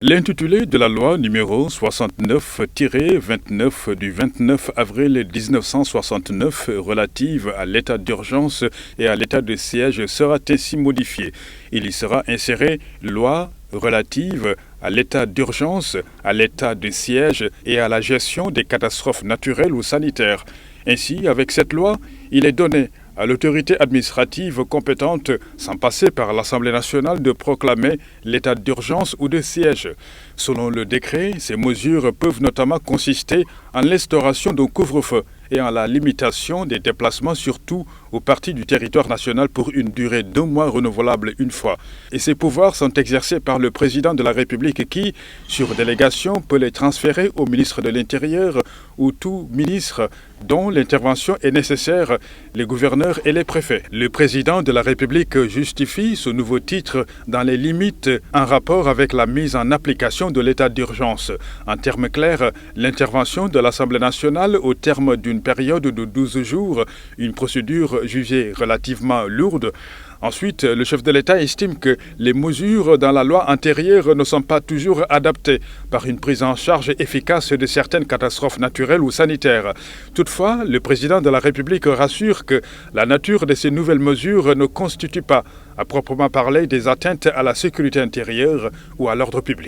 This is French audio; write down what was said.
L'intitulé de la loi numéro 69-29 du 29 avril 1969 relative à l'état d'urgence et à l'état de siège sera ainsi modifié. Il y sera inséré loi relative à l'état d'urgence, à l'état de siège et à la gestion des catastrophes naturelles ou sanitaires. Ainsi, avec cette loi, il est donné à l'autorité administrative compétente, sans passer par l'Assemblée nationale, de proclamer l'état d'urgence ou de siège. Selon le décret, ces mesures peuvent notamment consister en l'instauration d'un couvre-feu et en la limitation des déplacements surtout aux parties du territoire national pour une durée d'1 mois renouvelable une fois. Et ces pouvoirs sont exercés par le président de la République qui, sur délégation, peut les transférer au ministre de l'Intérieur ou tout ministre dont l'intervention est nécessaire, les gouverneurs et les préfets. Le président de la République justifie ce nouveau titre dans les limites en rapport avec la mise en application de l'état d'urgence. En termes clairs, l'intervention de l'Assemblée nationale au terme d'une période de 12 jours, une procédure jugée relativement lourde. Ensuite, le chef de l'État estime que les mesures dans la loi antérieure ne sont pas toujours adaptées par une prise en charge efficace de certaines catastrophes naturelles ou sanitaires. Toutefois, le président de la République rassure que la nature de ces nouvelles mesures ne constitue pas, à proprement parler, des atteintes à la sécurité intérieure ou à l'ordre public.